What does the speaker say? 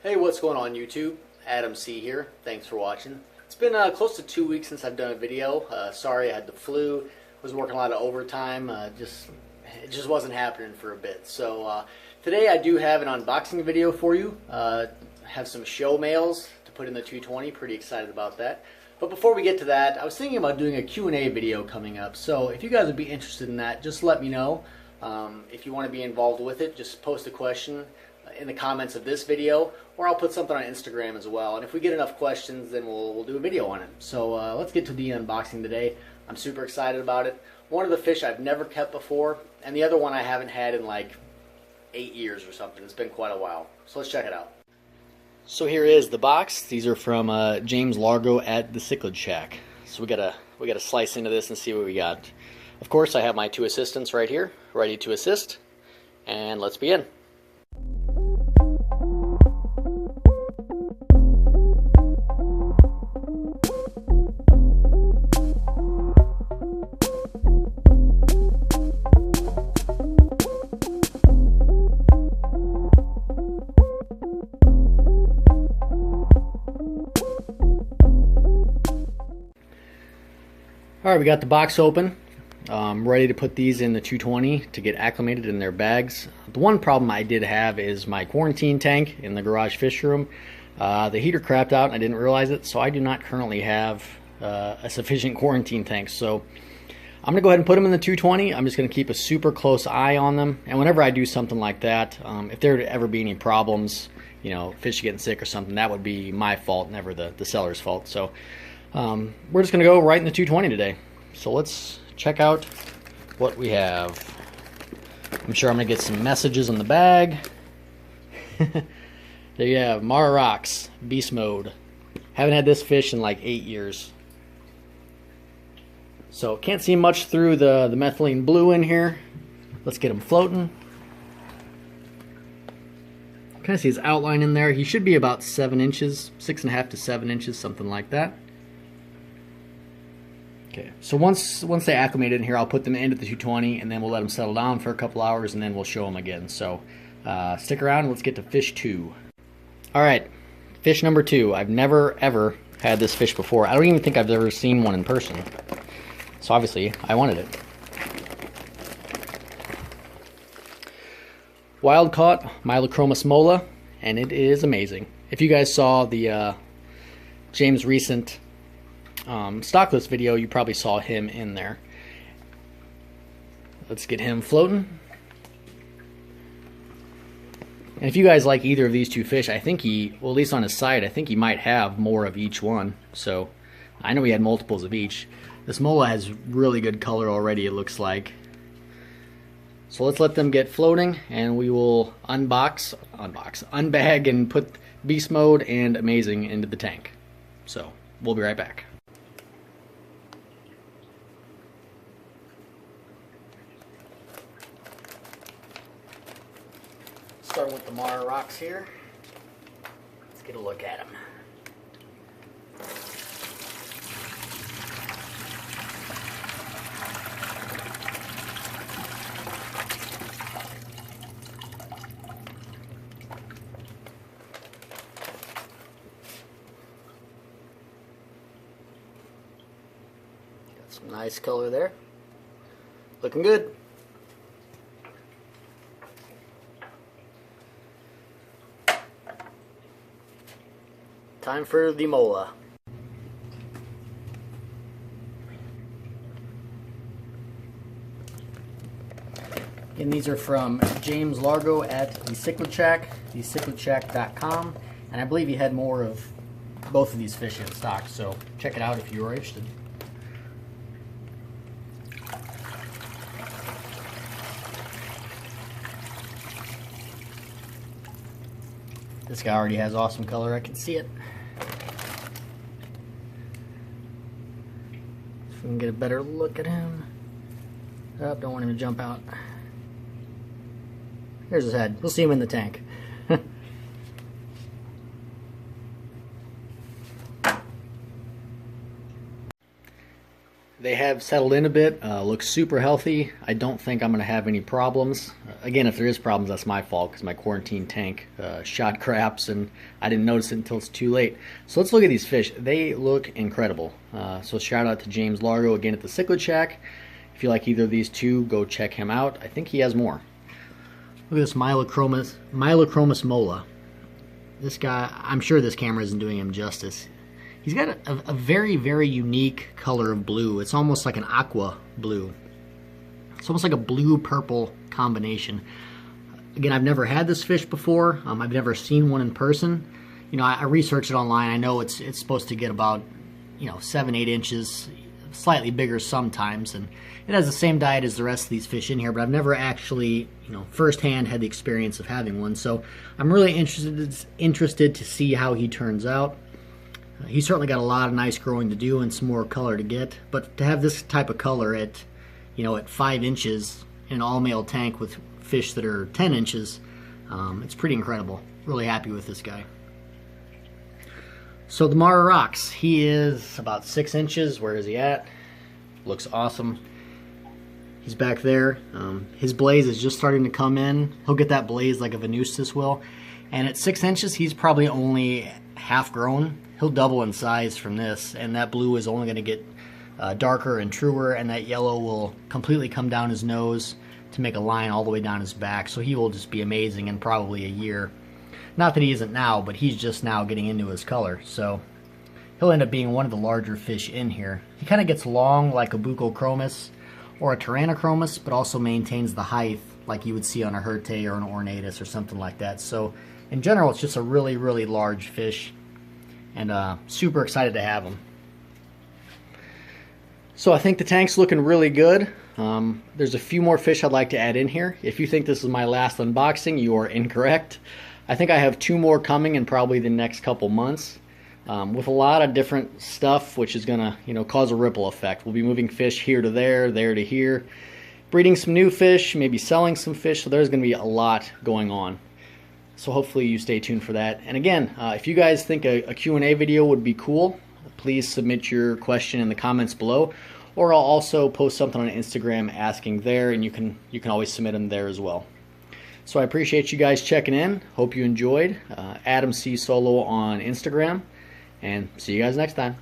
Hey, what's going on YouTube? Adam C here. Thanks for watching. It's been close to 2 weeks since I've done a video. Sorry, I had the flu. Was working a lot of overtime. It just wasn't happening for a bit. So today I do have an unboxing video for you. Have some show mails to put in the 220. Pretty excited about that. But before we get to that, I was thinking about doing a Q&A video coming up. So if you guys would be interested in that, just let me know. If you want to be involved with it, just post a question in the comments of this video, or I'll put something on Instagram as well. And if we get enough questions, then we'll do a video on it. So let's get to the unboxing today. I'm super excited about it. One of the fish I've never kept before, and the other one I haven't had in like 8 years or something. It's been quite a while. So let's check it out. So here is the box. These are from James Largo at the Cichlid Shack. So we gotta slice into this and see what we got. Of course, I have my two assistants right here, ready to assist. And let's begin. Alright, we got the box open. Ready to put these in the 220 to get acclimated in their bags. The one problem I did have is my quarantine tank in the garage fish room. The heater crapped out and I didn't realize it, so I do not currently have a sufficient quarantine tank. So I'm going to go ahead and put them in the 220. I'm just going to keep a super close eye on them. And whenever I do something like that, if there to ever be any problems, you know, fish getting sick or something, that would be my fault, never the seller's fault. So we're just going to go right in the 220 today. So let's check out what we have. I'm sure I'm going to get some messages on the bag. There you have Mara Rocks, Beast Mode. Haven't had this fish in like 8 years. So can't see much through the methylene blue in here. Let's get him floating. Kind of see his outline in there. He should be about 7 inches, 6.5 to 7 inches, something like that. Okay, so once they acclimated in here, I'll put them into the 220, and then we'll let them settle down for a couple hours, and then we'll show them again. So stick around, and let's get to fish 2. All right, fish number 2. I've never, ever had this fish before. I don't even think I've ever seen one in person. So obviously, I wanted it. Wild caught Mylochromis mola, and it is amazing. If you guys saw the James recent stocklist video, you probably saw him in there. Let's get him floating. And if you guys like either of these two fish, I think well, at least on his side, I think he might have more of each one. So I know he had multiples of each. This mola has really good color already, it looks like. So let's let them get floating, and we will unbag, and put Beast Mode and Amazing into the tank. So we'll be right back. Starting with the Mara Rocks here. Let's get a look at them. Got some nice color there. Looking good. Time for the mola. And these are from James Largo at the Cichlid Shack, thecichladshack.com. And I believe he had more of both of these fish in stock, so check it out if you are interested. This guy already has awesome color, I can see it. If we can get a better look at him. Oh, don't want him to jump out. Here's his head. We'll see him in the tank. They have settled in a bit, look super healthy. I don't think I'm going to have any problems. Again, if there is problems, that's my fault because my quarantine tank shot craps and I didn't notice it until it's too late. So let's look at these fish. They look incredible. So shout out to James Largo again at the Cichlid Shack. If you like either of these two, go check him out. I think he has more. Look at this Mylachromis mola. This guy, I'm sure this camera isn't doing him justice. He's got a very, very unique color of blue. It's almost like an aqua blue. It's almost like a blue-purple combination. Again, I've never had this fish before. I've never seen one in person. You know, I researched it online. I know it's supposed to get about, 7-8 inches, slightly bigger sometimes, and it has the same diet as the rest of these fish in here, but I've never actually, firsthand had the experience of having one. So I'm really interested to see how he turns out. He's certainly got a lot of nice growing to do and some more color to get, but to have this type of color at 5 inches in an all-male tank with fish that are 10 inches, it's pretty incredible. Really happy with this guy. So the Mara Rocks, he is about 6 inches. Where is he at? Looks awesome. He's back there. His blaze is just starting to come in. He'll get that blaze like a Venustus will. And at 6 inches, he's probably only half grown. He'll double in size from this, and that blue is only going to get darker and truer, and that yellow will completely come down his nose to make a line all the way down his back. So he will just be amazing in probably a year. Not that he isn't now, but he's just now getting into his color. So he'll end up being one of the larger fish in here. He kind of gets long like a Buccochromis or a Tyrannochromis, but also maintains the height like you would see on a Herte or an Ornatus or something like that. So in general, it's just a really, really large fish, and super excited to have him. So I think the tank's looking really good. There's a few more fish I'd like to add in here. If you think this is my last unboxing, you are incorrect. I think I have 2 more coming in probably the next couple months, with a lot of different stuff, which is gonna cause a ripple effect. We'll be moving fish here to there to here, breeding some new fish, maybe selling some fish. So there's gonna be a lot going on. So hopefully you stay tuned for that. And again, if you guys think a Q&A video would be cool, please submit your question in the comments below, or I'll also post something on Instagram asking there, and you can always submit them there as well. So I appreciate you guys checking in. Hope you enjoyed. Adam C. Solo on Instagram, and see you guys next time.